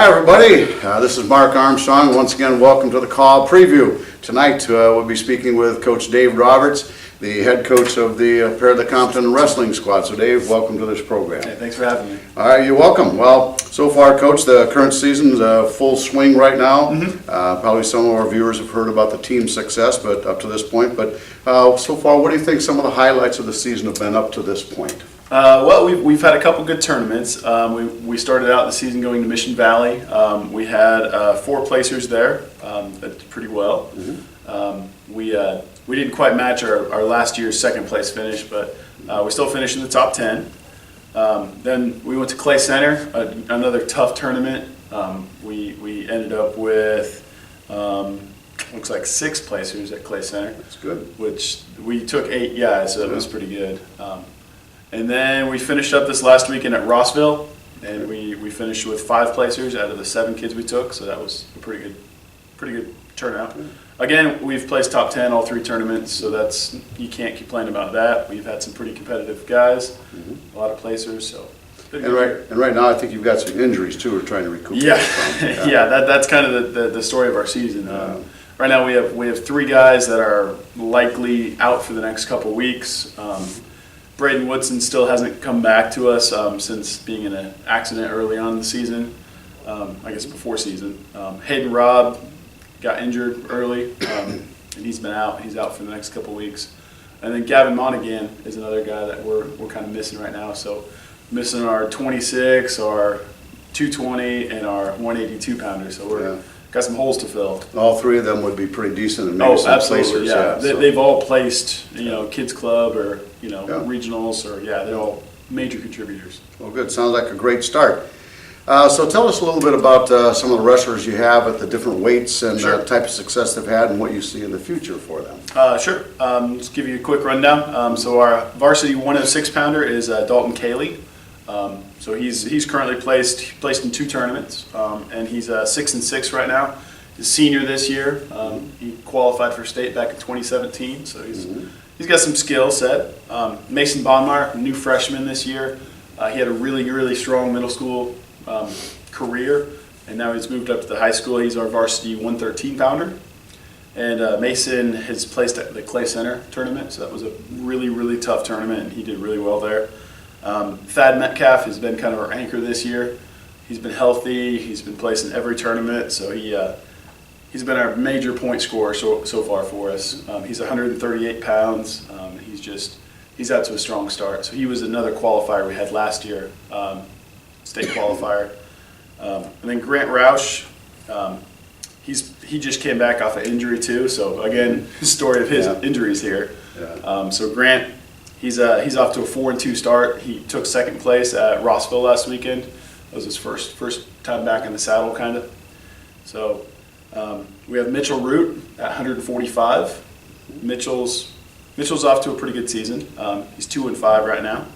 Hi everybody, this is Mark Armstrong. Once again, welcome to the call preview. Tonight we'll be speaking with Coach Dave Roberts, the head coach of the Pair the Compton Wrestling Squad. So Dave, welcome to this program. Hey, thanks for having me. All right, you're welcome. Well, so far, Coach, the current season's full swing right now. Probably some of our viewers have heard about the team's success, but up to this point. But so far, what do you think some of the highlights of the season have been up to this point? Well, we've had a couple good tournaments. We started out the season going to Mission Valley. We had 4 placers there. That did pretty well. We didn't quite match our last year's second place finish, but we still finished in the top 10. Then we went to Clay Center, another tough tournament. We ended up with looks like 6 placers at Clay Center. That's good. Which we took 8 guys, so it was pretty good. And then we finished up this last weekend at Rossville, and we finished with 5 placers out of the 7 kids we took, so that was a pretty good turnout. Again, we've placed top 10 all 3 tournaments, so you can't complain about that. We've had some pretty competitive guys, a lot of placers, so. And right now, I think you've got some injuries too. We're trying to recoup. Yeah, that's kind of the story of our season. Right now, we have 3 guys that are likely out for the next couple weeks. Braden Woodson still hasn't come back to us since being in an accident early on in the season, I guess before season. Hayden Robb got injured early, and he's been out. He's out for the next couple weeks. And then Gavin Monaghan is another guy that we're kind of missing right now. So missing our 26, our 220, and our 182 pounder. So we're got some holes to fill. All 3 of them would be pretty decent and maybe some absolutely, placers. Yeah. They've all placed, kids club or regionals, or they're all major contributors. Well, good. Sounds like a great start. So tell us a little bit about some of the wrestlers you have at the different weights and the type of success they've had and what you see in the future for them. Sure. Just give you a quick rundown. So our varsity 106 pounder is Dalton Cayley. So he's currently placed in 2 tournaments, and he's 6-6 right now. He's a senior this year. He qualified for state back in 2017, so he's got some skill set. Mason Bonmar, new freshman this year. He had a really strong middle school career, and now he's moved up to the high school. He's our varsity 113 pounder. And Mason has placed at the Clay Center tournament, so that was a really tough tournament, and he did really well there. Thad Metcalf has been kind of our anchor this year. He's been healthy. He's been placed in every tournament, so he's been our major point scorer so far for us. He's 138 pounds. He's out to a strong start. So he was another qualifier we had last year, state qualifier. And then Grant Roush, he just came back off an injury too. So again, story of his injuries here. So Grant. He's off to a 4-2 start. He took 2nd place at Rossville last weekend. That was his first time back in the saddle, kind of. So we have Mitchell Root at 145. Mitchell's off to a pretty good season. He's 2-5 right now.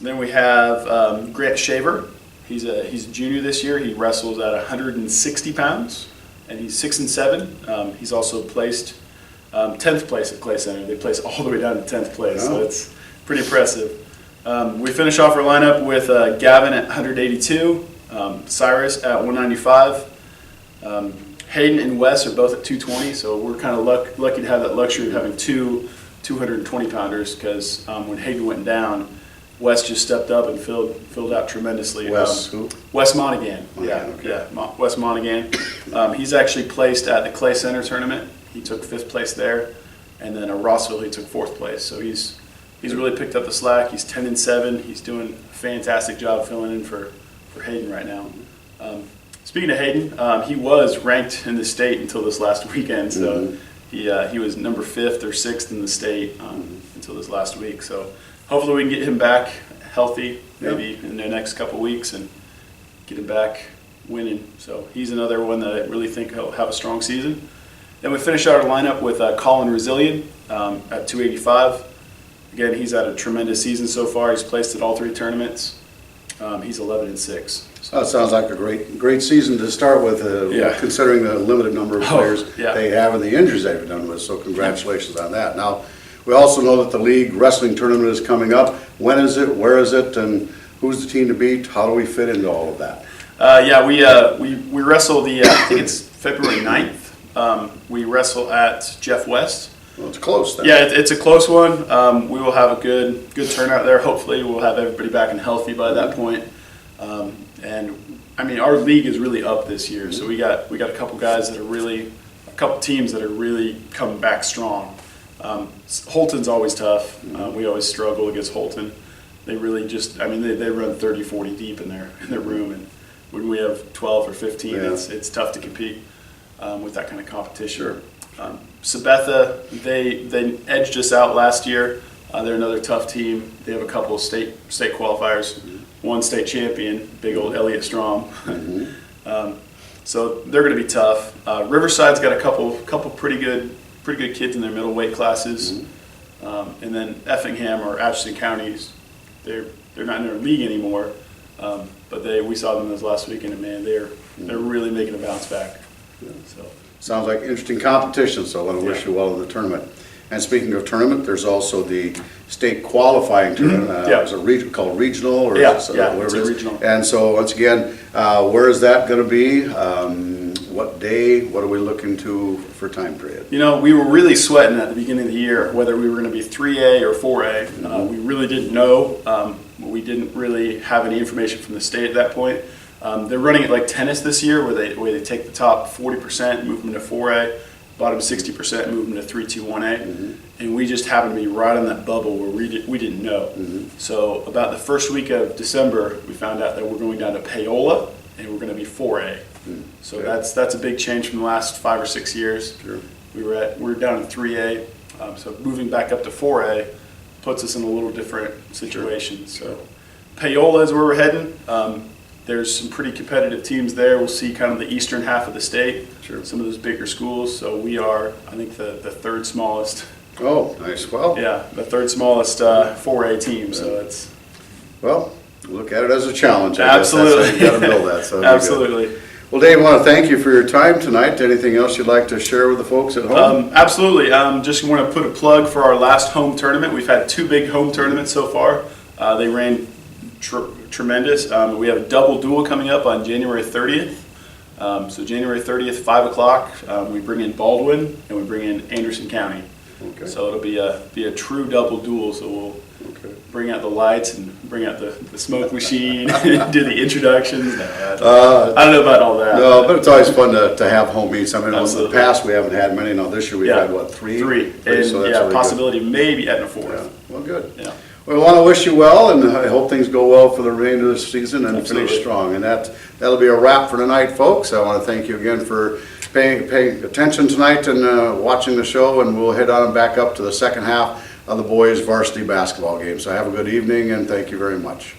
Then we have Grant Shaver. He's a junior this year. He wrestles at 160 pounds, and he's 6-7. He's also placed 10th place at Clay Center. They place all the way down to 10th place, so it's pretty impressive. We finish off our lineup with Gavin at 182, Cyrus at 195. Hayden and Wes are both at 220, so we're kind of lucky to have that luxury of having 2 220 pounders, because when Hayden went down, Wes just stepped up and filled out tremendously. Wes who? Wes Monaghan. Okay. Wes Monaghan. He's actually placed at the Clay Center tournament. He took 5th place there, and then at Rossville he took 4th place. So he's really picked up the slack. He's 10-7. He's doing a fantastic job filling in for Hayden right now. Speaking of Hayden, he was ranked in the state until this last weekend. So he was number 5th or 6th in the state until this last week. So hopefully we can get him back healthy maybe in the next couple weeks and get him back winning. So he's another one that I really think he'll have a strong season. Then we finish out our lineup with Colin Resilient at 285. Again, he's had a tremendous season so far. He's placed at all 3 tournaments. He's 11-6. So that sounds like a great season to start with, considering the limited number of players they have and the injuries they've done with. So congratulations on that. Now, we also know that the league wrestling tournament is coming up. When is it? Where is it? And who's the team to beat? How do we fit into all of that? Yeah, we wrestle I think it's February 9th. We wrestle at Jeff West. Well, it's close then. Yeah, it's a close one. We will have a good turnout there. Hopefully, we'll have everybody back and healthy by that point. And I mean, our league is really up this year, so we got a couple guys that are a couple teams that are really coming back strong. Holton's always tough. We always struggle against Holton. They really they run 30, 40 deep in their room, and when we have 12 or 15, it's tough to compete with that kind of competition. Sure. Sabetha, they edged us out last year. They're another tough team. They have a couple of state qualifiers, one state champion, big old Elliott Strom. So they're going to be tough. Riverside's got a couple pretty good kids in their middleweight classes, and then Effingham or Atchison counties, they're not in their league anymore, but we saw them this last weekend, and man, they're really making a bounce back. So. Sounds like interesting competition, so I want to wish you well in the tournament. And speaking of tournament, there's also the state qualifying tournament. Is it called regional? Or it's a regional. And so once again, where is that going to be? What day? What are we looking to for time period? You know, we were really sweating at the beginning of the year whether we were going to be 3A or 4A. We really didn't know. We didn't really have any information from the state at that point. They're running it like tennis this year, where they take the top 40%, move them to 4A, bottom 60%, move them to 3-2-1A, and we just happened to be right on that bubble where we didn't know. So about the first week of December, we found out that we're going down to Paola, and we're going to be 4A. So that's a big change from the last 5 or 6 years. Sure. We were down in 3A, so moving back up to 4A puts us in a little different situation. So Paola is where we're heading. There's some pretty competitive teams there. We'll see kind of the eastern half of the state, some of those bigger schools. So we are, I think, the third smallest. Oh, nice. Well, yeah, the third smallest 4A team. So it's look at it as a challenge. Absolutely, you got to build that. So absolutely. Well, Dave, I want to thank you for your time tonight. Anything else you'd like to share with the folks at home? Absolutely. Just want to put a plug for our last home tournament. We've had 2 big home tournaments so far. They ran tremendous. We have a double duel coming up on January 30th. So January 30th, 5 o'clock, we bring in Baldwin and we bring in Anderson County. Okay. So it'll be a true double duel. So we'll bring out the lights and bring out the smoke machine, do the introductions. I don't know about all that. No, but it's always fun to have home meets. I mean, Absolutely. in the past we haven't had many. Now this year we've had, what, 3? 3. And so that's really possibility maybe at a 4th. Yeah. Well, good. Yeah. We want to wish you well, and I hope things go well for the remainder of the season and Absolutely. finish strong. And that'll be a wrap for tonight, folks. I want to thank you again for paying attention tonight and watching the show, and we'll head on back up to the second half of the boys varsity basketball game. So have a good evening, and thank you very much.